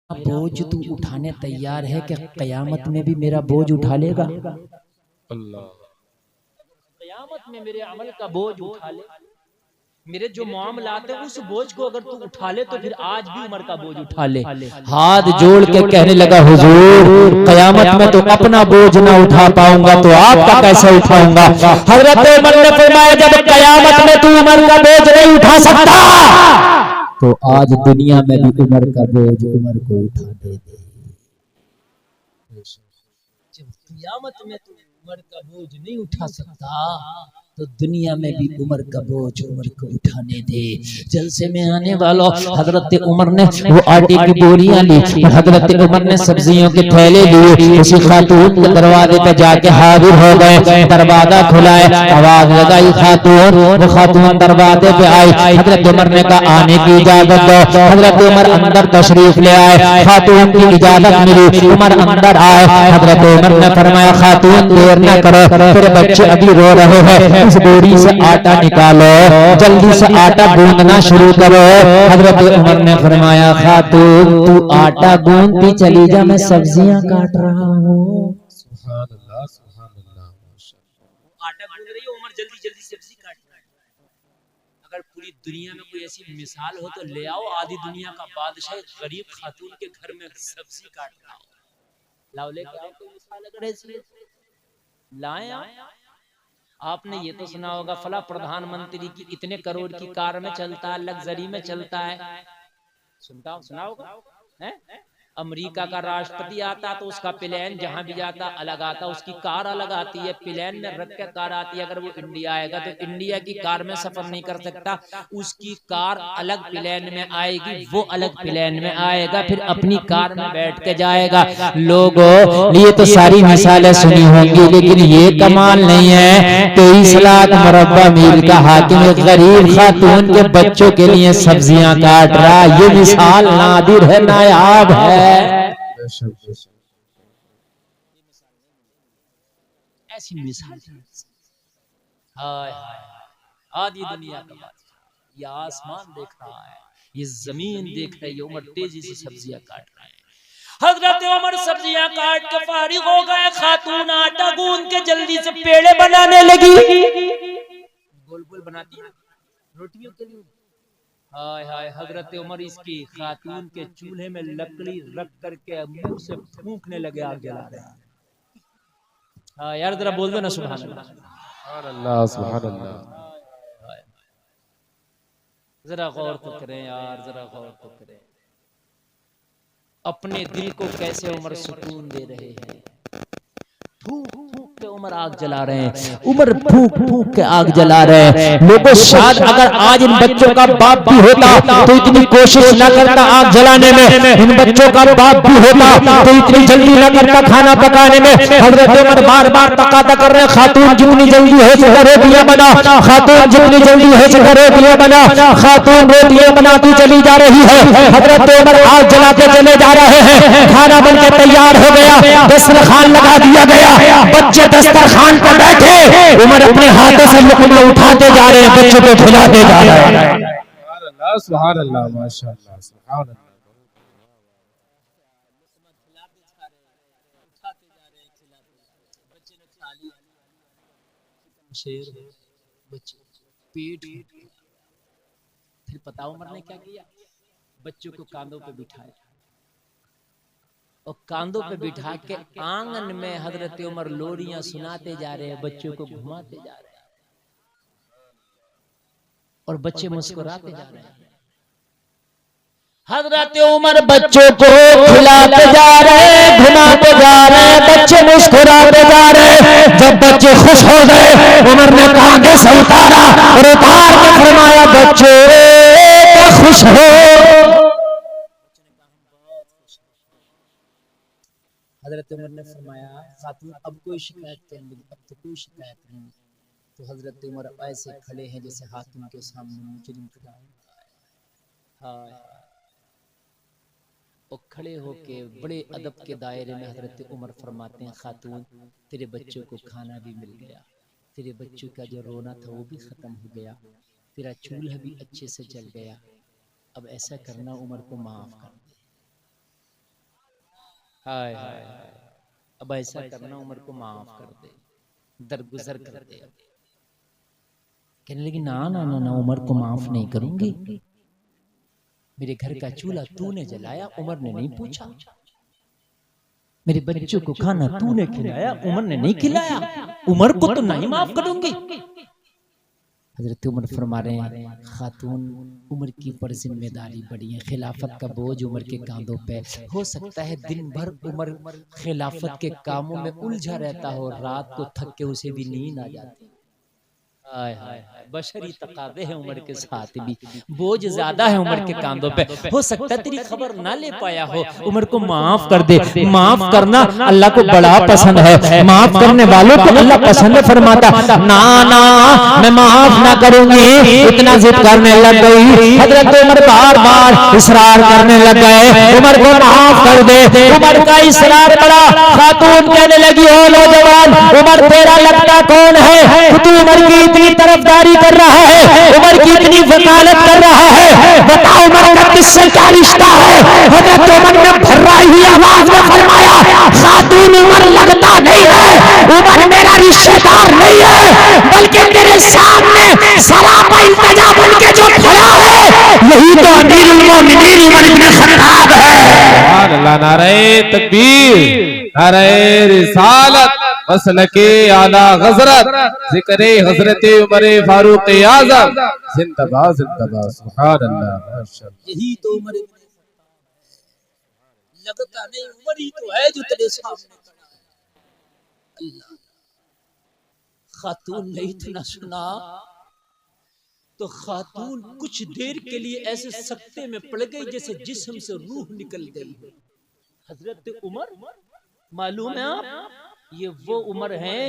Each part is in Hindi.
बोझ तू उठाने तैयार है कि कयामत में भी मेरा बोझ उठा लेगा? अल्लाह, कयामत में मेरे अमल का बोझ उठा ले, मेरे जो मामलात है उस बोझ को अगर तू उठा ले तो फिर आज भी उम्र का बोझ उठा ले। हाथ जोड़ के कहने लगा, हुजूर कयामत में तो अपना बोझ ना उठा पाऊंगा तो आपका कैसे उठाऊंगा? हजरत उमर ने फरमाया, जब कयामत में तू उम्र का बोझ नहीं उठा सकता तो आज दुनिया में भी उम्र का बोझ उम्र को उठा दे। जब कयामत में तू उम्र का बोझ नहीं उठा सकता तो दुनिया में भी उम्र का बोझ उम्र को उठाने दे। जलसे में आने वालों, हजरत उमर ने वो आटे की बोरियां ली, हजरत उमर ने सब्जियों के थैले लिए, उसी खातून के दरवाजे पे जाके हाजिर हो गए। दरवाजा खुलाए, आवाज लगाई खातून, वो खातून दरवाजे पे आई। हजरत उमर ने कहा आने की इजाजत दो। हजरत उमर अंदर तशरीफ ले आए, खातून की इजाजत मिली, उमर अंदर आए। हजरत उमर ने फरमाया, खातून देर न करो, तेरे बच्चे अभी रो रहे हैं, इस बोरी से आटा निकालो, जल्दी से आटा गूंदना शुरू करो। हजरत उमर ने फरमाया, खातून तू आटा गूंदती चली जा, मैं सब्जियां काट रहा हूँ। सुभान अल्लाह, सुभान अल्लाह, माशाअल्लाह। आटा गूंद रही है, उमर जल्दी जल्दी सब्जी काट रहा है। अगर पूरी दुनिया में कोई ऐसी मिसाल हो तो ले आओ, आधी दुनिया का बादशाह गरीब खातून के घर में सब्जी काट रहा हो। लाओ लेके आओ कोई मिसाल अगर ऐसी लाए आओ। आपने ये तो सुना होगा फला प्रधानमंत्री की इतने करोड़ की कार में चलता है, लग्जरी में चलता है, सुना होगा है? अमेरिका का राष्ट्रपति आता तो उसका प्लेन जहां भी जाता अलग आता, उसकी कार अलग आती है, प्लेन में रख के कार आती है। अगर वो इंडिया आएगा तो इंडिया की कार में सफर नहीं कर सकता, उसकी कार अलग प्लेन में आएगी, वो अलग प्लेन में आएगा, फिर अपनी कार में बैठ के जाएगा। लोगों ये तो सारी मिसालें सुनी होंगी, लेकिन ये कमाल नहीं है 23 लाख मुरब्बा मील का हाकिम एक गरीब खातून के बच्चों के लिए सब्जियां काट रहा, ये मिसाल नादिर है, नायाब है। ऐसी मिसाल हाय आधी दुनिया का बादशाह, ये आसमान देख रहा है, ये जमीन देख रही है, उमर तेजी से सब्जियां काट रहा है। हजरत उमर सब्जियां काट के फारिग हो गए, खातून आटा गूंद के जल्दी से पेड़े बनाने लगी, गोल गोल बनाती है रोटियों के लिए। हाय हाय, हजरत उमर इसकी खातून के चूल्हे में लकड़ी रख करके मुंह से फूंकने लगे, आग जला रहे हैं। हाँ यार जरा बोल दो ना सुभान अल्लाह, सुभान अल्लाह, सुभान अल्लाह। जरा गौर तो करें यार, जरा गौर तो करें, अपने दिल को कैसे उमर सुकून दे रहे हैं। फूंक फूंक के उमर आग जला रहे हैं, उमर फूंक फूंक के आग जला रहे हैं। लोगों शायद अगर आज इन बच्चों का बाप भी होता तो इतनी कोशिश न करता आग जलाने में, इन बच्चों का बाप भी होता तो इतनी जल्दी न करता खाना पकाने में। हजरत उमर बार बार तकादा कर रहे हैं, खातून जितनी जल्दी हो सके रोटियां बना, खातून जितनी जल्दी हो सके रोटियां बना, खातून रोटियां बनाती चली जा रही है। हजरत उमर आग जलाते चले जा रहे हैं, खाना बनके तैयार हो गया, दस्तरखान लगा दिया गया, बच्चे दस्तरखान पर बैठे, उमर अपने हाथों से लुकमा उठाते जा रहे हैं, बच्चों को खिलाते जा रहे हैं। सुभान अल्लाह, सुभान अल्लाह, माशाअल्लाह, सुभान अल्लाह। पेट फिर पता उमर ने क्या किया, बच्चों को कांधों पे बिठाया और कांधों पे बिठा के आंगन में हजरत उमर लोरियां सुनाते जा रहे हैं, बच्चों को घुमाते जा रहे हैं और बच्चे मुस्कुराते जा रहे हैं। हजरत उमर बच्चों को खिलाते जा रहे हैं, घुमाते जा रहे हैं, बच्चे मुस्कुराते जा रहे हैं। जब बच्चे खुश हो गए, उमर ने कांधे से उतारा और उतार के फरमाया, बच्चे खुश हो। हजरत उमर ने फरमाया, खातून अब कोई शिकायत करने लगी, अब तो कोई शिकायत नहीं। तो हजरत उमर ऐसे खड़े हैं जैसे हाकिम के सामने मुजरिम खड़ा है, और खड़े होके बड़े अदब के दायरे में हजरत उमर फरमाते हैं, खातून तेरे बच्चों को खाना भी मिल गया, तेरे बच्चों का जो रोना था वो भी खत्म हो गया, तेरा चूल्हा भी अच्छे से जल गया, अब ऐसा करना उमर को माफ कर दे। हाय हाय, अब ऐसा करना, उमर को माफ कर दे, दरगुजर कर दे। कहने लगी ना ना ना ना, उमर को माफ नहीं करूंगी। मेरे घर का चूल्हा तूने जलाया, उमर ने नहीं पूछा। मेरे बच्चों को खाना तूने खिलाया, उमर ने नहीं खिलाया, उमर को तो नहीं माफ करूंगी। हजरत उमर फरमा रहे हैं, खातून उमर की ऊपर जिम्मेदारी बड़ी है, खिलाफत का बोझ उमर के कांधों पे। हो सकता है दिन भर उमर खिलाफत के कामों में उलझा रहता हो, रात को थक के उसे भी नींद आ जाती। हाय हाय, बशरी तकादे हैं उमर के साथ भी, बोझ ज्यादा है उमर के कांधों पे। हो सकता है तेरी खबर ना ले पाया हो, उमर को माफ कर दे। माफ करना अल्लाह को बड़ा पसंद है, माफ करने वालों को अल्लाह पसंद फरमाता। ना ना मैं माफ ना करूंगी, इतना जिद करने लग गई। हजरत उमर बार बार इसरार करने लग गए, उमर को माफ कर दे। उमर का इसरार बड़ा, खातून कहने लगी, ओ नौजवान, उमर तेरा लगता कौन है? तू उमर की इतनी तरफदारी कर रहा है, उमर की इतनी वकालत कर रहा है, बता उमर का किससे क्या रिश्ता है? हजरत उमर ने भर्राई हुई आवाज में फरमाया, खातून उमर लगता नहीं है, उमर मेरा रिश्तेदार नहीं है, बल्कि तेरे सामने सरापा इंतजा बन के जो खड़ा है, यही तो अमीरुल मोमिनीन उमर इब्न खत्ताब है। सुभान अल्लाह, नारे तकबीर, नारे रिसालत, मसलके आला हजरत, जिक्रे हजरत उमर फारूक आजम, जिंदाबाद जिंदाबाद, सुभान अल्लाह, माशाअल्लाह। यही तो उमर लगता नहीं, उमर ही तो है जो तेरे सामने खड़ा है। अल्लाह, खातून ने इतना सुना तो खातून कुछ देर के लिए ऐसे सकते में पड़ गई जैसे जिस्म से रूह निकल गई। हजरत उमर, मालूम है आप, ये वो उमर है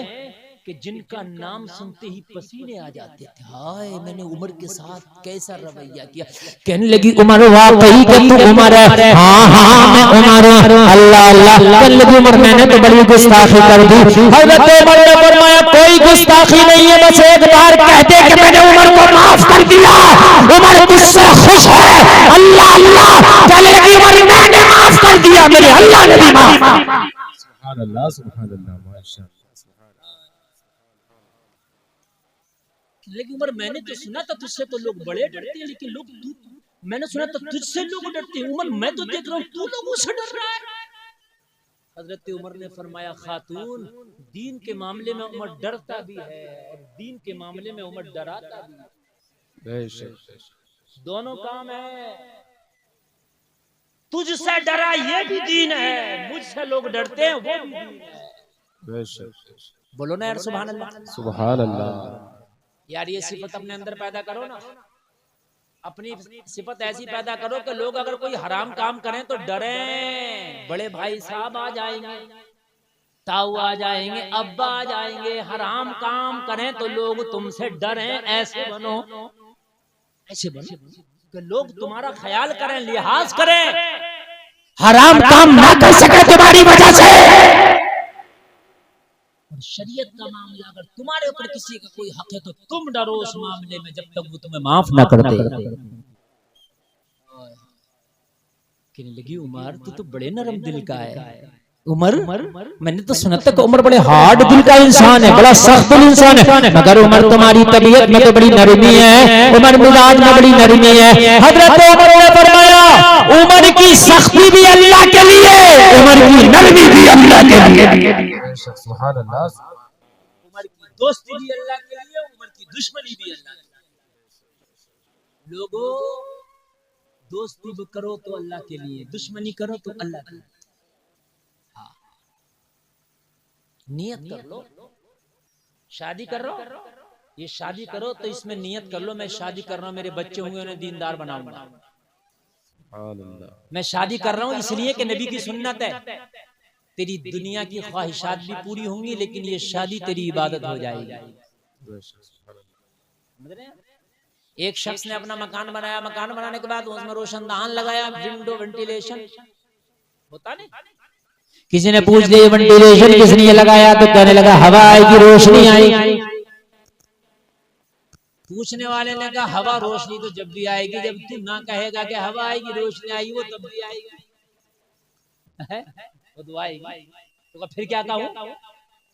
कि जिनका नाम सुनते ही पसीने आ जाते थे। हाय, मैंने उमर के साथ कैसा रवैया किया। कहने लगी, उमर वाकई कि तू उमर है? हाँ हाँ मैं उमर हूं। अल्लाह अल्लाह। कहने लगी, उमर मैंने तो बड़ी गुस्ताखी कर दी। हजरत उमर ने फरमाया, कोई गुस्ताखी नहीं है, बस एक बार कह दे कि मैंने उमर को माफ कर दिया। उमर तुझसे खुश है? अल्लाह अल्लाह। कहने लगी, उमर मैंने माफ कर दिया, मेरे अल्लाह ने भी माफ। सुभान अल्लाह, सुभान अल्लाह, माशाअल्लाह। लेकिन उमर मैंने तो सुना था तुझसे तो लोग बड़े डरते हैं, लेकिन लोग तू, मैंने सुना था तुझसे लोग डरते हैं। उमर मैं तो देख रहा हूँ तू लोगों से डर रहा है। हजरत उमर ने फरमाया, खातून दीन के मामले में उमर डरता भी है और दीन के मामले में उमर डराता भी है, बेशक दोनों काम है। तुझसे डरा ये भी दीन है, मुझसे लोग डरते हैं वो भी दीन है। बेशक, बोलो ना यार सुभान अल्लाह, सुभान अल्लाह। यार ये सिफत अपने अंदर पैदा करो ना, अपनी सिफत ऐसी पैदा करो कि लोग अगर कोई हराम काम करें तो डरें। बड़े भाई साहब आ जाएंगे, ताऊ आ जाएंगे, अब्बा आ जाएंगे, हराम काम करें तो लोग तुमसे डरें। ऐसे बनो, ऐसे बनो कि लोग तुम्हारा ख्याल करें, लिहाज करें, हराम काम ना कर सके तुम्हारी वजह से। और शरीयत का मामला अगर तुम्हारे ऊपर किसी का कोई हक है तो तुम डरो उस मामले में जब तक वो तुम्हें माफ ना कर दे। कहने लगी, उमर तू तो बड़े नरम दिल का है। उमर, मैंने तो सुना था कि उमर बड़े हार्ड दिल का इंसान है, बड़ा सख्त दिल इंसान है, मगर उमर तुम्हारी तबीयत में तो बड़ी नरमी है, उमर मिजाज में बड़ी नरमी है। हजरत उमर ने फरमाया, उमर की सख्ती भी अल्लाह के लिए, उमर की नरमी भी अल्लाह के लिए। सुभान अल्लाह। उमर की दोस्ती भी अल्लाह के लिए, उमर की दुश्मनी भी अल्लाह के लिए। लोगों, दोस्ती भी करो तो अल्लाह के लिए, दुश्मनी करो तो अल्लाह के लिए। हाँ, नियत कर लो, शादी कर रहा हो, ये शादी करो तो इसमें नियत कर लो, मैं शादी कर रहा हूँ, मेरे बच्चे होंगे उन्हें दीनदार बनाऊंगा। मैं शादी कर रहा हूँ इसलिए कि नबी की सुन्नत है। तेरी दुनिया की ख्वाहिशात भी पूरी होंगी, लेकिन ये शादी तेरी इबादत हो जाएगी। एक शख्स ने अपना मकान बनाया, मकान बनाने के बाद उसमें रोशनदान लगाया, विंडो वेंटिलेशन होता नहीं। किसी ने पूछ लिया वेंटिलेशन किसने लगाया, तो कहने लगा हवा आएगी रोशनी आएगी। पूछने वाले ने कहा हवा रोशनी तो जब भी आएगी जब तू ना कहेगा कि हवा आएगी रोशनी आएगी, वो तब भी आएगी। वो दुआई तो फिर क्या कहूँ?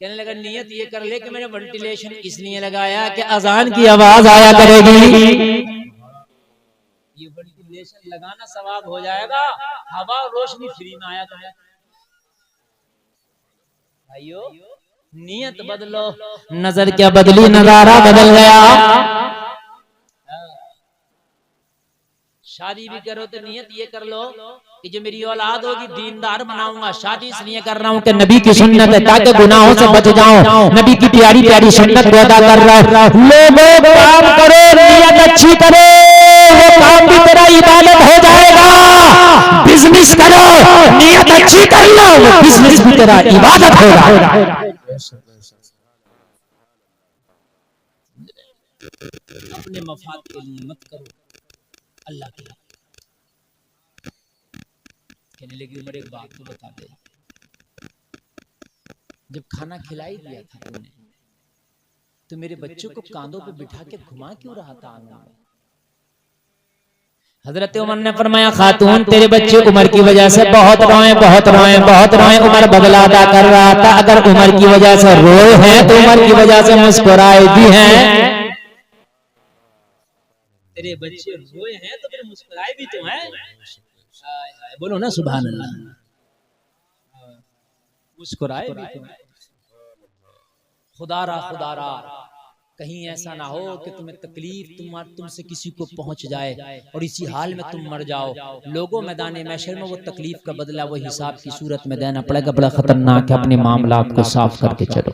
कहने लगा नियत ये कर ले कि मैंने वेंटिलेशन इसलिए लगाया कि अजान की आवाज आया करेगी। ये वेंटिलेशन लगाना सवाब हो जाएगा, हवा रोशनी फ्री में आया करेगा। भाइयों नियत बदलो, नजर क्या बदली, नजारा बदल गया। शादी भी करो तो नियत ये कर लो कि जो मेरी औलाद होगी दीनदार बनाऊंगा। शादी इसलिए कर रहा हूँ कि नबी की सुन्नत है, ताकि गुनाहों से बच जाऊं। नबी की प्यारी प्यारी सुन्नत को अदा कर रहा हूं। लोगों काम करो, नियत अच्छी करो, वो काम भी तेरा इबादत हो जाएगा। बिजनेस करो, नियत अच्छी कर लो, वो बिजनेस भी तेरा इबादत होगा। अपने मफाद के लिए मत करो, अल्लाह के लिए। कहने लगी उमर एक बात तो बता दे, जब खाना खिला ही दिया था तूने तो मेरे बच्चों को कांधों पे बिठा के घुमा क्यों रहा था आंगन में? हजरत उमर ने फरमाया खातून तेरे बच्चे उमर की वजह से बहुत रोए बहुत रोए बहुत रोए। उमर बदला अदा कर रहा था, अगर उमर की वजह से रोए हैं तो उमर की वजह से मुस्कुराए भी हैं। तेरे बच्चे रोए हैं तो फिर मुस्कुराए भी तो हैं। बोलो ना सुभान अल्लाह, मुस्कुराए भी तो हैं। खुदारा खुदारा कहीं ऐसा ना हो कि तुम्हें तकलीफ तुमसे किसी को पहुंच जाए और इसी हाल में तुम मर जाओ। लोगों मैदान महशर में वो तकलीफ का बदला वो हिसाब की सूरत में देना पड़ेगा। बड़ा खतरनाक है, अपने मामलात को साफ करके चलो।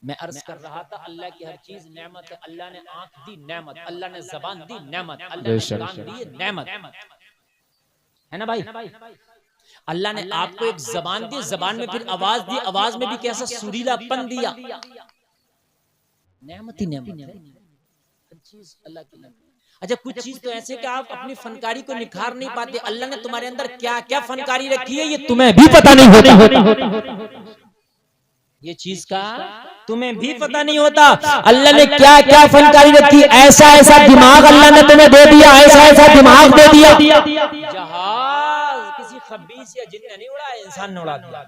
मैं अर्ज कर रहा था अल्लाह की हर चीज नेमत है। अल्लाह ने आंख दी नेमत, अल्लाह ने जबान दी नेमत, अल्लाह ने कान दिए नेमत, है ना भाई? अल्लाह ने आपको एक जबान दी, जबान में फिर आवाज दी, आवाज में भी कैसा सुरीलापन दिया। नेमत ही नेमत है, हर चीज अल्लाह की नेमत। अच्छा कुछ चीज तो ऐसे कि आप अपनी फनकारी को निखार नहीं पाते। अल्लाह ने तुम्हारे अंदर क्या क्या फनकारी रखी है ये तुम्हें भी पता नहीं होता। ये चीज का तुम्हें भी पता नहीं होता। अल्लाह ने क्या क्या फनकारी रखी, ऐसा ऐसा दिमाग अल्लाह ने तुम्हें दे दिया, ऐसा ऐसा दिमाग दे दिया। जहाज किसी खबीस या जिन ने नहीं उड़ाया, इंसान ने उड़ा दिया।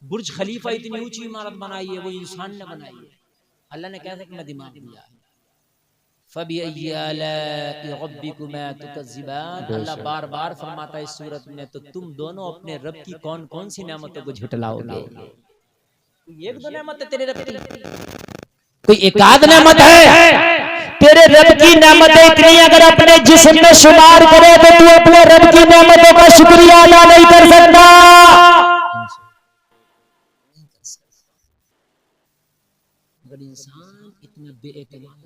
बुर्ज खलीफा इतनी ऊंची इमारत बनाई है वो इंसान ने बनाई है। अल्लाह ने कैसे तुम्हें दिमाग दिया है। अल्लाह बार बार फरमाता है इस सूरत में, तो तुम दोनों अपने रब की कौन कौन सी नेमतों को झुटलाओगे? एक दो नेमत है तेरे रब की, कोई एकाध नेमत है? तेरे रब की नेमतें इतनी अगर अपने जिस्म में शुमार करे तो तू अपने रब की नेमतों का शुक्रिया अदा नहीं कर सकता। अगर इंसान इतना बेएतमाद,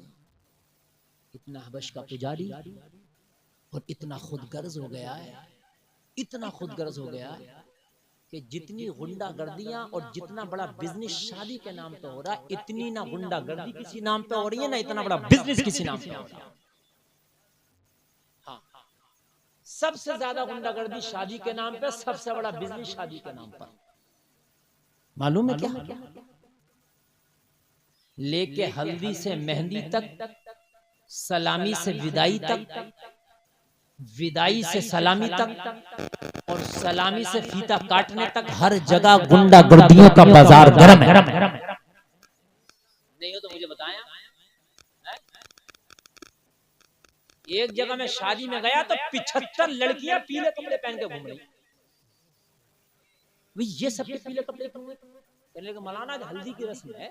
इतना हबश का पुजारी और इतना खुदगर्ज हो गया है, इतना खुदगर्ज हो गया है कि जितनी गुंडागर्दियां और जितना बड़ा बिजनेस शादी के नाम पे हो रहा है, इतनी ना गुंडागर्दी किसी नाम पे हो रही है, ना इतना बड़ा बिजनेस किसी नाम पे हो रहा है। हाँ, सबसे ज्यादा गुंडागर्दी शादी के नाम पे, सबसे बड़ा बिजनेस शादी के नाम पर। मालूम है क्या? लेके हल्दी से मेहंदी तक, सलामी से विदाई तक, विदाई से सलामी तक और सलामी से फीता काटने तक हर जगह गुंडागर्दियों का बाजार गर्म है। नहीं हो तो मुझे बताया। एक जगह मैं शादी में गया तो 75 लड़कियां पीले कपड़े पहन के घूम रही। ये सब पीले कपड़े कहने लगे मौलाना हल्दी की रस्म है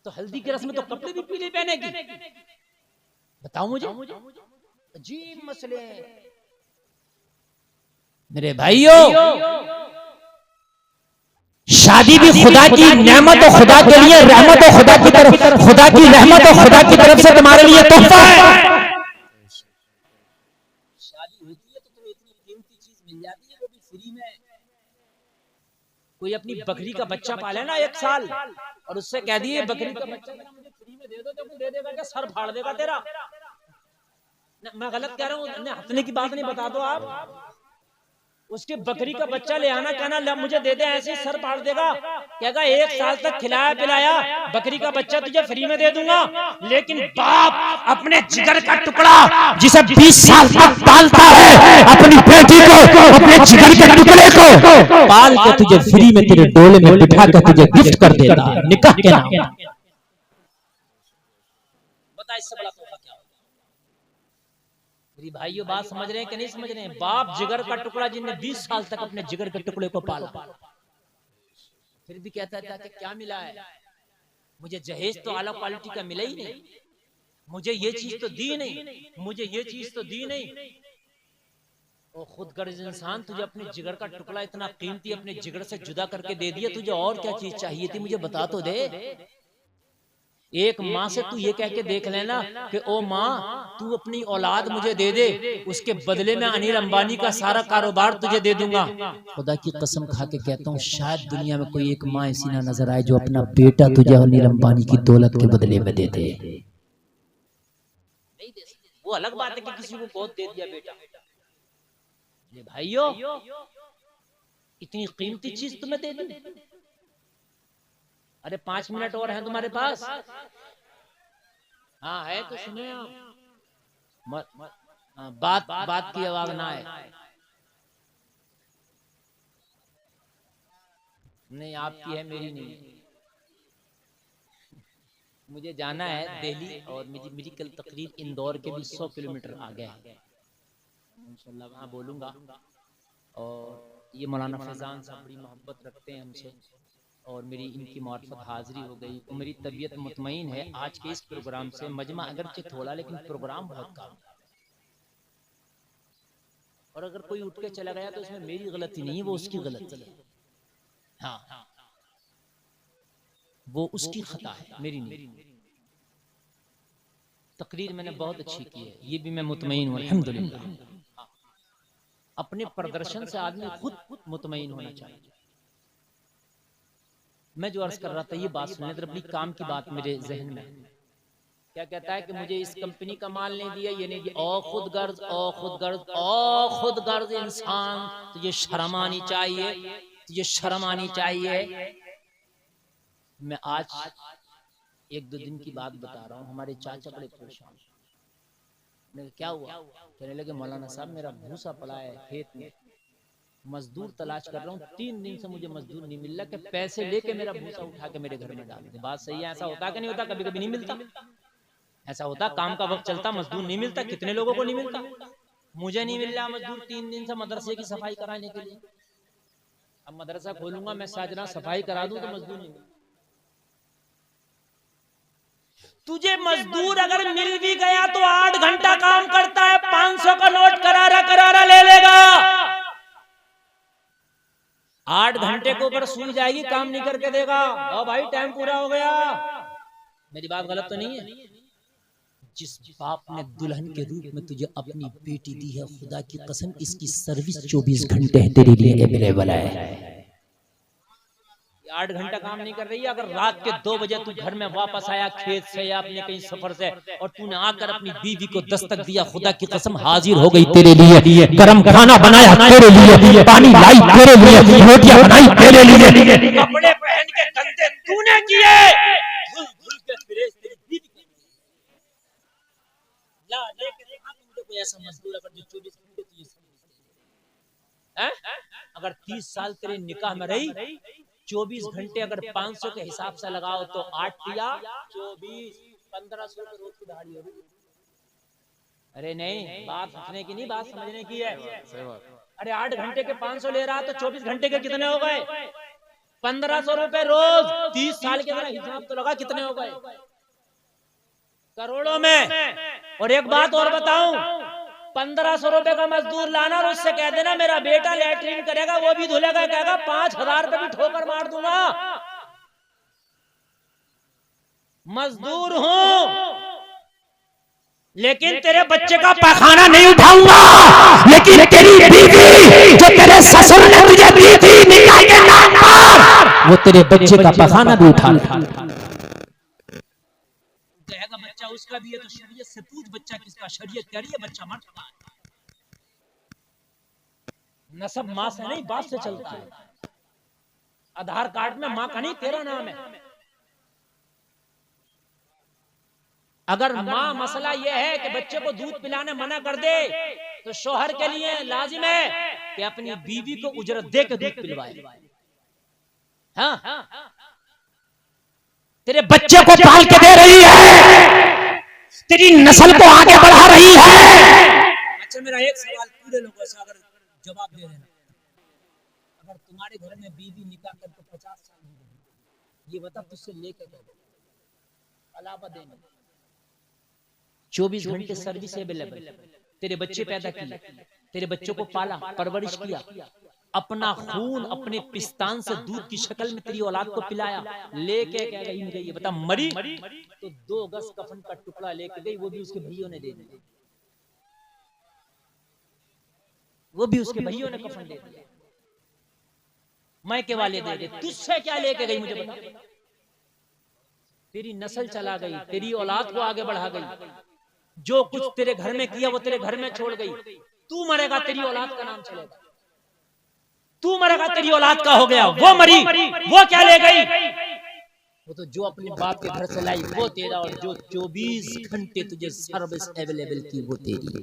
तो हल्दी की रस्म तो कपड़े भी पीले पहनेगी। बताओ मुझे, अजीब मसले मेरे भाइयों। शादी भी खुदा की नेमत और खुदा के लिए रहमत और खुदा की तरफ, खुदा की रहमत और खुदा की तरफ से तुम्हारे लिए तोहफा है। शादी होती है तो तुम्हें इतनी कीमती चीज मिल जाती है, वो भी फ्री में। कोई अपनी बकरी का बच्चा पाले ना 1 साल और उससे कह दिए बकरी का बच्चा मुझे फ्री में दे दो, तो दे देगा क्या? सर फाड़ देगा तेरा। मैं गलत कह रहा हूँ, हंसने की बात नहीं, बता दो आप। उसकी बकरी का बच्चा ले आना, कहना मुझे दे दे, ऐसे ही सर फाड़ देगा। कहेगा 1 साल तक खिलाया पिलाया, बकरी का बच्चा तुझे फ्री में दे दूंगा। लेकिन बाप अपने जिगर का टुकड़ा जिसे 20 साल तक पालता है, अपनी बेटी को, अपने जिगर के टुकड़े को पाल के तुझे फ्री में तेरे डोले में बिठा कर तुझे गिफ्ट कर देगा निकाह के नाम। बता इससे बड़ा तोहफा क्या होगा? मेरी भाइयों बात समझ रहे हैं कि नहीं समझ रहे हैं? बाप जिगर का टुकड़ा जिनने 20 साल तक अपने जिगर के टुकड़े को पाला, फिर भी कहता था कि क्या मिला है, मुझे जहेज तो आला क्वालिटी का मिला ही नहीं, मुझे ये चीज तो दी नहीं, मुझे ये चीज तो दी नहीं। और खुद गर्ज इंसान, तुझे अपने जिगर का टुकड़ा इतना कीमती अपने जिगर से जुदा करके दे दिया, तुझे और क्या चीज चाहिए थी? मुझे बता तो दे। एक माँ से तू ये कह के देख लेना कि ओ माँ तू अपनी औलाद मुझे दे दे, उसके बदले में अनिल अंबानी का सारा कारोबार तुझे दे दूंगा। खुदा की कसम खा के कहता हूँ, शायद दुनिया में कोई एक माँ ऐसी ना नजर आए जो अपना बेटा तुझे अनिल अंबानी की दौलत के बदले में दे दे। वो अलग बात है कि किसी को बहुत दे दिया बेटा। ये भाइयों, इतनी कीमती चीज तुम्हें दे दी। अरे 5 मिनट और हैं तुम्हारे पास? हाँ है तो सुने आप। बात की आवाज ना आए। नहीं आपकी है, मेरी नहीं। मुझे जाना है दिल्ली, और मेरी कल तकरीर इंदौर के भी 100 किलोमीटर आगे है। इंशाल्लाह वहाँ बोलूंगा। और ये मौलाना फैजान साहब बड़ी मोहब्बत रखते हैं हमसे, और मेरी इनकी मार्फत हाजिरी हो गई तो मेरी तबीयत मुतमईन है। आज के इस प्रोग्राम से मजमा अगरचे थोड़ा, लेकिन प्रोग्राम बहुत काम। और अगर कोई उठ के चला गया तो इसमें मेरी गलती नहीं है, वो उसकी गलती है। हाँ, वो उसकी खता है, मेरी नहीं। तकरीर मैंने बहुत अच्छी की है, ये भी मैं मुतमईन हूँ अल्हम्दुलिल्लाह। अपने प्रदर्शन से आदमी खुद मुतमईन होना चाहिए। मैं जो अर्ज कर रहा था, ये बात सुनने तो अपनी काम की बात मेरे जहन में क्या कहता है कि मुझे इस कंपनी का माल नहीं दिया, ये नहीं दिया। ओ खुद गर्ज, ओ खुद गर्ज, ओ खुद गर्ज इंसान, तुझे शर्म आनी चाहिए, तुझे शर्म आनी चाहिए। मैं आज 1-2 दिन की बात बता रहा हूँ। हमारे चाचा बड़े परेशान। क्या हुआ? कहने लगे मौलाना साहब मेरा भूसा पड़ा है खेत में, मजदूर तलाश कर रहा हूँ, 3 दिन से मुझे मजदूर नहीं मिल रहा कि पैसे लेके मेरा भूसा उठा के मेरे घर में डाल दे। बात सही है? ऐसा होता कि नहीं होता? कभी कभी नहीं मिलता। ऐसा होता, काम का वक्त चलता, मजदूर नहीं मिलता। कितने लोगों को नहीं मिलता? मुझे नहीं मिल रहा मजदूर 3 दिन से मदरसे की सफाई कराने के लिए। अब मदरसा खोलूंगा मैं, साजना सफाई करा दूं तो मजदूर नहीं मिलता। तुझे मजदूर अगर मिल भी गया तो 8 घंटा काम करता है, 500 का नोट करारा ले लेगा। 8 घंटे को अगर सूझ जाएगी, काम नहीं करके देगा। ओ भाई टाइम पूरा हो गया। मेरी बात गलत तो नहीं है? जिस बाप ने दुल्हन के रूप में तुझे अपनी बेटी दी है, खुदा की कसम इसकी सर्विस 24 घंटे तेरे लिए अवेलेबल है। 8 घंटा काम नहीं कर रही है। अगर रात के 2 बजे तू घर में वापस आया खेत से या अपने कहीं सफर से, और तूने आकर अपनी बीवी को दस्तक दिया, खुदा की कसम हाजिर हो गई तेरे लिए, गरम खाना बनाया तेरे लिए, पानी लाई तेरे लिए, रोटियां बनाई तेरे लिए, कपड़े पहन के गंदे तूने किए, धुल धुल के फिरे तेरी बीवी के लिए। ला लेके देखा तुमको कोई ऐसा मजदूर अगर जो 24 घंटे तुझे हैं? अगर 30 साल तेरे निकाह में रही, 24 घंटे अगर 500 के हिसाब से लगाओ तो 8 या 24, 1500 रुपए रोज की दाढ़ी होगी। अरे नहीं, बात समझने की नहीं, बात समझने की है। अरे 8 घंटे के 500 ले रहा तो 24 घंटे के कितने हो गए? 1500 रुपए रोज। 30 साल के अंदर हिसाब तो लगा कितने हो गए? करोड़ों में। और एक बात और बताऊं, 1500 रुपए का मजदूर लाना और उससे कह देना मेरा बेटा लैट्रिन करेगा, वो भी धुलेगा, कहेगा 5000 रुपए भी ठोकर मार दूंगा। मजदूर हूं लेकिन तेरे बच्चे का पैखाना नहीं उठाऊंगा, लेकिन तेरी बीवी जो तेरे ससुर ने तुझे दी थी निकाह के नाम पर, वो तेरे बच्चे का पैखाना भी उठा ले। कहेगा बच्चा उसका भी है तो शरीयत से पूछ बच्चा किसका? शरीयत कह रही है बच्चा मर चुका है। नसब माँ से नहीं बाप से चलता है। आधार कार्ड में माँ का नहीं तेरा नाम है। अगर माँ मसला यह है कि बच्चे को दूध पिलाने मना कर दे तो शौहर के लिए लाजिम है कि अपनी बीवी को उजरत दे के दूध पिलवाए। हाँ, तेरे बच्चे को पाल के दे रही है, तेरी नस्ल को आगे बढ़ा रही है। अच्छा, मेरा एक सवाल पूरे लोगों से अगर जवाब दे देना, अगर तुम्हारे घर में बीवी निकाह करके 50 साल हो गए, ये बता तुझसे लेके अलावा देना 24 घंटे सर्विस अवेलेबल, तेरे बच्चे पैदा किए, तेरे बच्चों को पाला परवरिश किया, अपना खून अपने पिस्तान से दूध की शक्ल में तेरी औलाद को पिलाया, लेके क्या गई? बता मरी तो 2 गज कफन का टुकड़ा लेके गई, वो भी उसके भाइयों ने दे दिया, वो भी उसके भाइयों ने कफन दे दिया, मायके वाले दे दे। तुझसे क्या लेके गई मुझे बता? तेरी नस्ल चला गई, तेरी औलाद को आगे बढ़ा गई, जो कुछ तेरे घर में किया वो तेरे घर में छोड़ गई। तू मरेगा तेरी औलाद का नाम चलेगा, तू मरेगा तेरी औलाद का हो गया। वो मरी, वो क्या ले गई? वो तो जो अपने बाप के घर से लाई वो तेरा, और जो 24 घंटे तुझे सर्विस अवेलेबल की वो तेरी।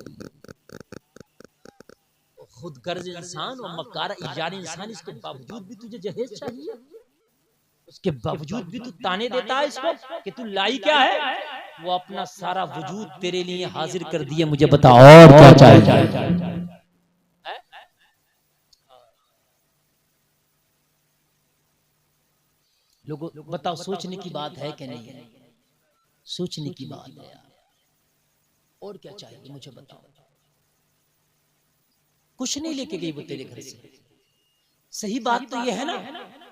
खुद गर्ज इंसान और मक्कार इजारी इंसान, इसके बावजूद भी तुझे जहेज चाहिए, उसके बावजूद भी तू ताने देता है इसको कि तू लाई क्या है? वो अपना सारा वजूद तेरे लिए हाजिर कर दिए, मुझे बता और क्या चाहिए? लोगों बताओ, सोचने की बात है कि नहीं है? सोचने की बात है यार। और क्या चाहिए मुझे बताओ? कुछ नहीं लेके गई वो तेरे घर से। सही बात तो यह है ना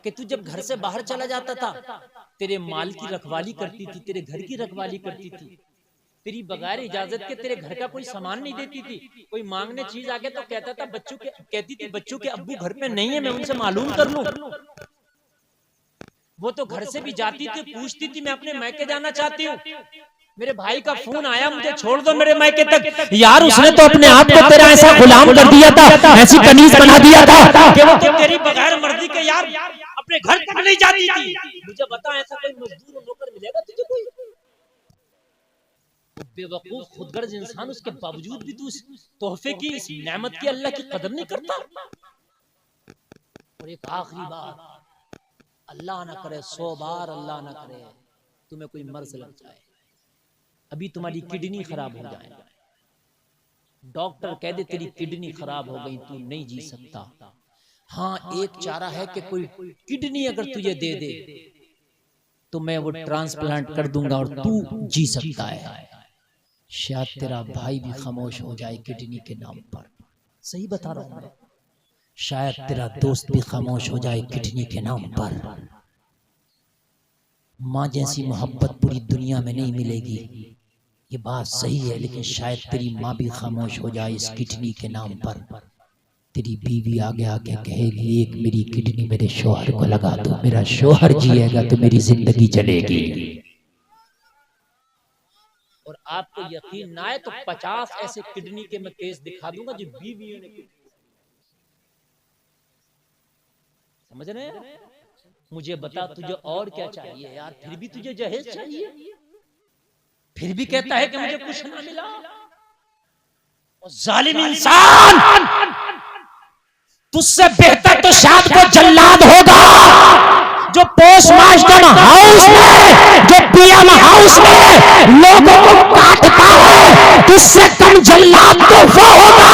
कि तू जब घर से बाहर चला जाता था, तेरे माल की रखवाली करती थी, तेरे घर की रखवाली करती थी, तेरी बगैर इजाजत के तेरे घर का कोई सामान नहीं देती थी। कोई मांगने चीज आ गया तो कहता था कहती थी बच्चों के अब्बू घर पे नहीं है, मैं उनसे मालूम कर लूं। वो तो घर से भी जाती थी, पूछती थी मैं अपने मैके जाना चाहती हूँ, मेरे भाई का फोन आया मुझे छोड़ दो मेरे मायके तक। यार उसने तो अपने आप को तेरा ऐसा गुलाम कर दिया था, ऐसी कनीज बना दिया था कि वो तो तेरी बगैर मर्जी के यार अपने घर तक नहीं जाती थी। मुझे बता, ऐसा कोई मजदूर नौकर मिलेगा तुझे कोई? बेवकूफ खुदगर्ज इंसान, उसके बावजूद भी तू इस तोहफे की, इस नेमत की, अल्लाह की कदर नहीं करता। और एक आखिरी बात, अल्लाह ना करे, 100 बार अल्लाह ना करे तुम्हें कोई मर्ज लग जाए, अभी तुम्हारी किडनी खराब हो जाए, डॉक्टर कह दे तेरी किडनी खराब हो गई, तू नहीं जी सकता। हाँ, एक चारा है कि कोई किडनी अगर तुझे दे दे तो मैं वो ट्रांसप्लांट कर दूंगा और तू जी सकता है। शायद तेरा भाई भी खामोश हो जाए किडनी के नाम पर, सही बता रहा हूं मैं। शायद तेरा दोस्त भी खामोश हो जाए किडनी के नाम पर। माँ जैसी मोहब्बत पूरी दुनिया में नहीं मिलेगी, ये बात सही है, लेकिन शायद तेरी माँ भी खामोश हो जाए इस किडनी के नाम पर। तेरी बीवी आगे आके कहेगी एक मेरी किडनी मेरे शौहर को लगा दो, मेरा शौहर जिएगा तो मेरी जिंदगी चलेगी। और आपको यकीन ना आए तो 50 ऐसे किडनी के मैं केस दिखा दूंगा जो बीवियों ने, समझ रहे हैं? मुझे बता तुझे और क्या चाहिए यार? फिर भी तुझे जहेज चाहिए, फिर भी कहता है कि मुझे कुछ ना मिला। और जालिम इंसान, तुझसे बेहतर तो शायद को जल्लाद होगा जो पोस्ट मास्टर हाउस में, जो पीएम हाउस में लोगों को काटता है। तुझसे कम जल्लाद तो वो होगा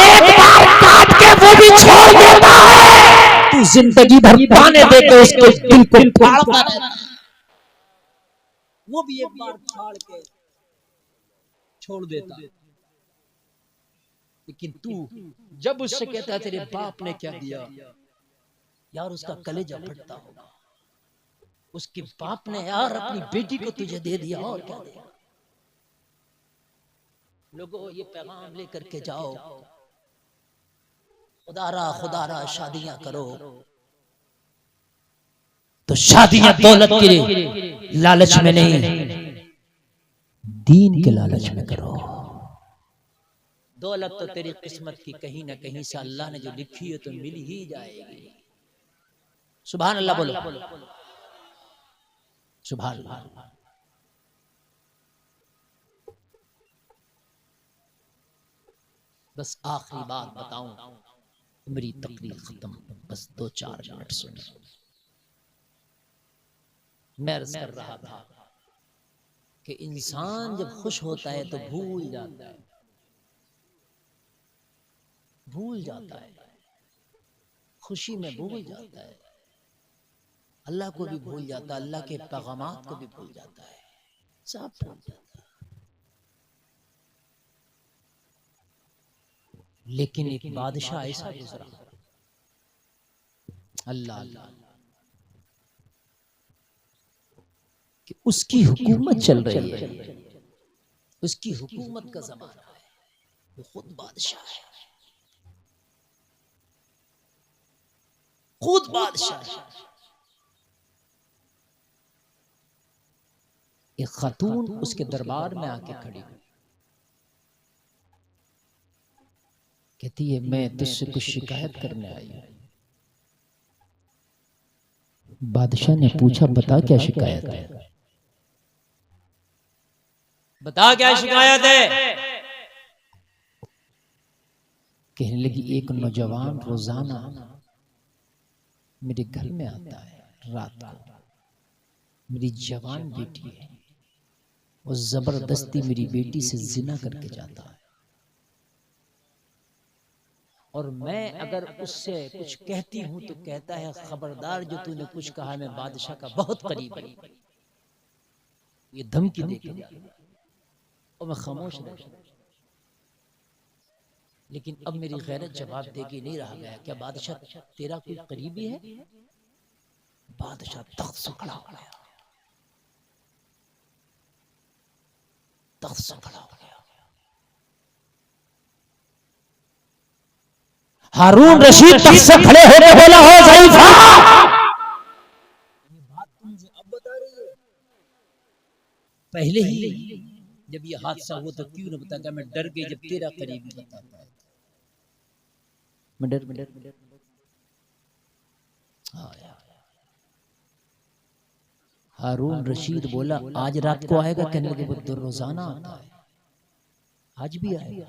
एक बार काट के वो भी छोड़ देता है, तू जिंदगी भर पाने दे के उसके दिल को फाड़ता रहता, वो भी एक बार फाड़ के छोड़ देता। लेकिन तू जब उससे कहता है तेरे बाप ने क्या दिया, यार उसका कलेजा फटता होगा। उसके बाप ने यार अपनी बेटी को तुझे दे दिया, और क्या दिया। लोगों ये पैगाम लेकर के जाओ, खुदारा शादियां करो तो शादियां दौलत के लालच में नहीं, दीन के लालच में करो। दौलत तो तेरी किस्मत की कहीं ना कहीं से अल्लाह ने जो लिखी है तो मिल ही जाएगी। सुभान अल्लाह बोलो, सुभान अल्लाह। बस आखिरी बात बताऊं, मेरी तकरीर खत्म, बस 2-4 मिनट सुनो। मैं अर्ज कर रहा था कि इंसान जब खुश होता है तो भूल जाता है, भूल जाता है, खुशी में भूल जाता है, अल्लाह को भी भूल जाता है, अल्लाह के पैगामात को भी भूल जाता है, सब भूल जाता है। लेकिन एक बादशाह ऐसा गुजरा, अल्लाह अल्लाह, कि उसकी हुकूमत चल रही है, उसकी हुकूमत का जमाना है, वो खुद बादशाह है, खुद बादशाह है। एक खातून उसके दरबार में आके खड़ी, कहती है मैं तुझसे कुछ शिकायत करने आई हूं। बादशाह ने पूछा बता क्या शिकायत है, बता क्या शिकायत है। कहने लगी एक नौजवान रोजाना मेरे घर में आता है रात को, मेरी जवान बेटी है, वो जबरदस्ती मेरी बेटी से जिना करके जाता है, और मैं अगर उससे कुछ कहती हूं तो कहता है खबरदार जो तूने कुछ कहा मैं बादशाह का बहुत करीब हूं, ये धमकी देके जा, और मैं खामोश रह। लेकिन अब मेरी गैरत जवाब देगी, नहीं रहा गया, क्या बादशाह तेरा कोई करीबी है? बादशाह तख्त से खड़ा हो गया, तख्त से खड़ा हो गया। हारून रशीद तख्त से खड़े होकर बोला हो ज़ईफ़ा, ये बात तुम मुझे अब बता रही हो, पहले ही जब ये हादसा हुआ तो क्यों न बताया? मैं डर गई जब तेरा करीबी बताता है, मैं डर। हारून रशीद बोला आज रात को आएगा? कहने लगे वो तो रोजाना आता है, आज भी आएगा।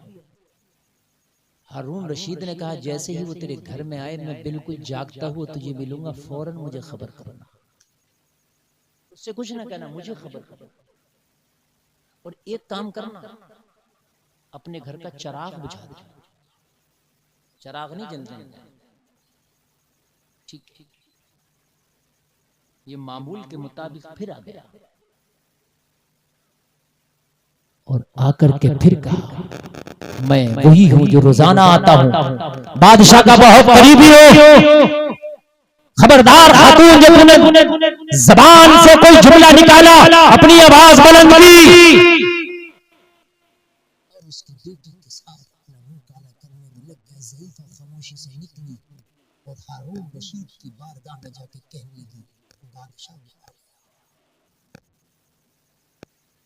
हारून रशीद ने कहा जैसे ही वो तेरे घर में आए मैं बिल्कुल जागता हुआ तुझे मिलूंगा, फौरन मुझे खबर करना, उससे कुछ ना कहना, मुझे खबर करना। और एक काम करना, अपने घर का चिराग बुझा दे, चिराग नहीं जलने देना, ठीक है? ये मामूल के मुताबिक फिर आ गया और आकर के फिर कहा मैं वही हूं जो रोजाना आता हूं, बादशाह का बहुत करीबी हो, खबरदार खातून जब तूने जबान से कोई जुमला निकाला, अपनी आवाज बुलंद की, और उसकी बेटी के साथ अपना मुंह काला करने में लग गया। ज़ईफ़ा खामोशी से निकली और हारून रशीद की बारगाह में जाके कहने लगी बादशाह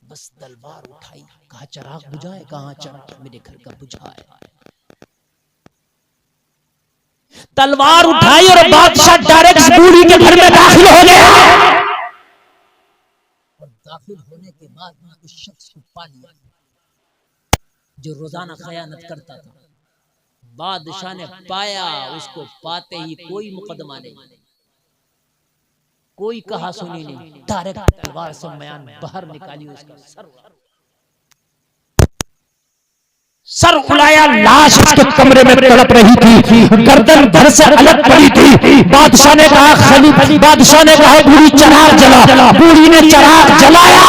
बस तलवार उठाई, कहा चिराग बुझाए, कहा चिराग मेरे घर का बुझाए, तलवार उठाई और बादशाह डायरेक्ट बूढ़ी के घर में दाखिल हो गया। और दाखिल होने के बाद में उस शख्स को पा लिया जो रोजाना खयानत करता था। बादशाह ने पाया, उसको पाते ही कोई मुकदमा नहीं, कोई कहा सुनी नहीं, डायरेक्ट तलवार से म्यान बाहर निकाली, उसका सर उड़ाया, लाश उसके कमरे में तड़प रही थी, गर्दन धड़ से अलग पड़ी थी। बादशाह ने कहा बादशाह ने कहा बूढ़ी चिराग जला, बूढ़ी ने चिराग जलाया,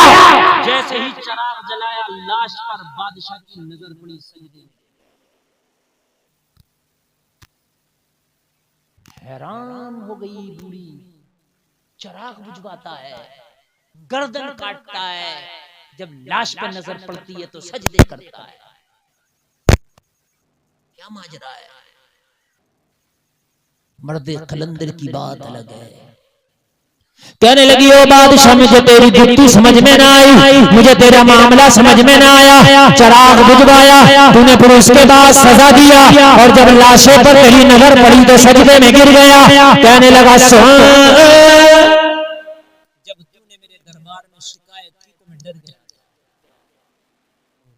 जैसे ही चिराग जलाया लाश पर बादशाह की नजर पड़ी, सजदे, हैरान हो गई बूढ़ी, चिराग बुझवाता है, गर्दन काटता है, जब लाश पर नजर पड़ती है तो सजदे करता है, क्या माजरा है? मर्दे कलंदर की बात अलग है, कहने लगी ओ बादशाह मुझे तेरी जुत्ती समझ में ना आई, मुझे तेरा मामला समझ में ना आया। चिराग बुझवाया तूने, फिर उसके बाद सजा दिया और जब लाशों पर तेरी नजर पड़ी तो सजदे में गिर गया। कहने लगा जब तूने मेरे दरबार में शिकायत की तो मैं डर गया।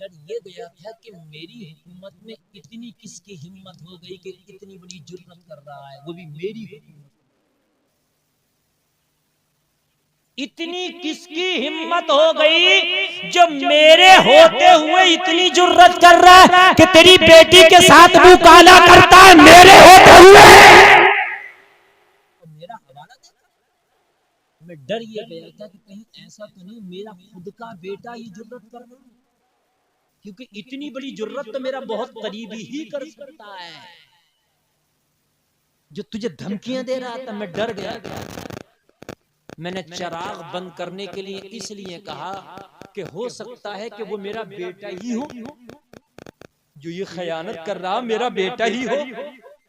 डर ये गया था कि मेरी हुकूमत में इतनी किसकी हिम्मत हो गई कि इतनी बड़ी जुर्रत कर रहा है, वो भी मेरी हुकूमत। इतनी किसकी हिम्मत हो गई जो मेरे होते हुए इतनी जुर्रत कर रहा है कि तेरी बेटी के साथ मुंह काला करता है मेरे होते हुए। मेरा हवाला देखा, मैं डर ये गया था कि कहीं ऐसा तो नहीं मेरा खुद का बेटा ये जुर्रत कर रहा है, क्योंकि इतनी बड़ी जुर्रत तो मेरा बहुत करीबी ही कर सकता है जो तुझे धमकियां दे रहा था। मैं डर गया। मैंने चिराग बंद करने के लिए इसलिए कहा कि हो सकता है कि वो मेरा बेटा ही हो, जो ये खयानत कर रहा मेरा बेटा ही हो।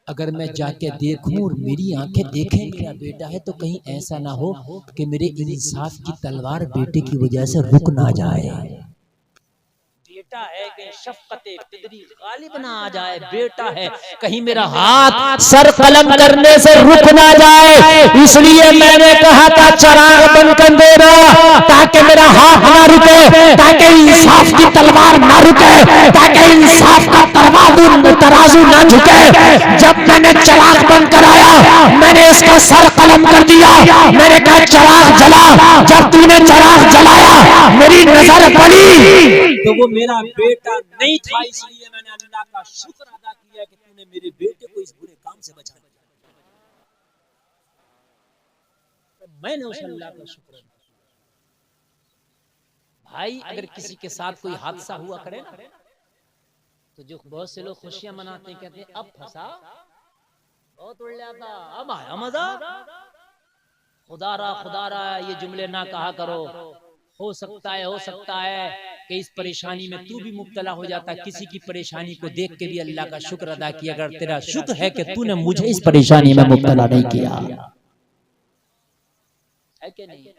अगर मैं जाके देखूं और मेरी आंखें देखें मेरा बेटा है तो कहीं ऐसा ना हो कि मेरे इंसाफ की तलवार बेटे की वजह से रुक ना जाए। बेटा है कि शफकते पिदरी गालिब ना आ जाए, बेटा है कहीं मेरा हाथ सर कलम करने से रुक ना जाए, इसलिए मैंने कहा था चिराग बंद कर देना ताकि मेरा हाथ ना रुके, ताकि इंसाफ की तलवार ना रुके, ताकि इंसाफ का तराजू ना झुके। जब मैंने चिराग बंद कराया मैंने इसका सर कलम कर दिया। मैंने कहा चिराग जला। जब तूने चिराग जलाया मेरी नजर पड़ी तो वो मेरा बेटा नहीं था, इसलिए मैंने अल्लाह का शुक्र अदा किया कि तूने मेरे बेटे को इस बुरे काम से बचा लिया। मैंने उस अल्लाह का शुक्र अदा किया। भाई अगर किसी के साथ कोई हादसा हुआ करे ना तो जो बहुत से लोग खुशियां मनाते हैं, कहते हैं अब फंसा, बहुत उड़ जाता, अब आया मजा। खुदारा ये जुमले ना कहा करो। हो सकता है कि इस परेशानी में तू भी मुब्तला हो जाता। किसी की परेशानी को देख के भी अल्लाह का शुक्र अदा किया। अगर तेरा शुक्र है कि तूने मुझे इस परेशानी में मुब्तला नहीं किया, है कि नहीं?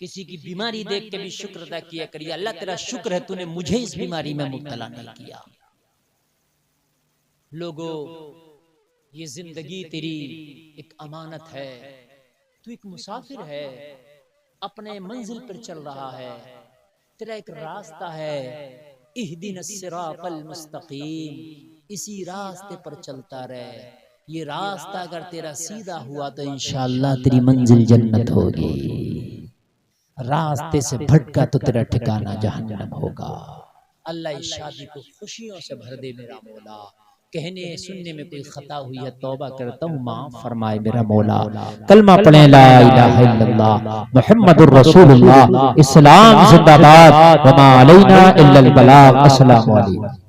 किसी की बीमारी देख के भी शुक्र अदा किया करिए, अल्लाह तेरा शुक्र है तूने मुझे इस बीमारी में मुब्तला नहीं किया। लोगों, ये जिंदगी तेरी एक अमानत है, तू एक मुसाफिर है, अपने मंजिल पर चल रहा है, तेरा एक रास्ता है, इहदिनस सिरातल मुस्तकीम, इसी रास्ते पर चलता रहे। ये रास्ता अगर तेरा सीधा हुआ तो इंशाअल्लाह तेरी मंजिल जन्नत होगी, रास्ते से भटका तो तेरा ठिकाना जहन्नम होगा। अल्लाह इस शादी को खुशियों से भर दे मेरा मौला। कहने सुनने में कोई खता हुई है तौबा करता हूँ, माफ फरमाए मेरा मौला। कलमा पढ़े ला इलाहा इल्लल्लाह मुहम्मदुर रसूलुल्लाह, इस्लाम जिंदाबाद, वमा अलैना इल्लल बलाग। अस्सलामु अलैकुम।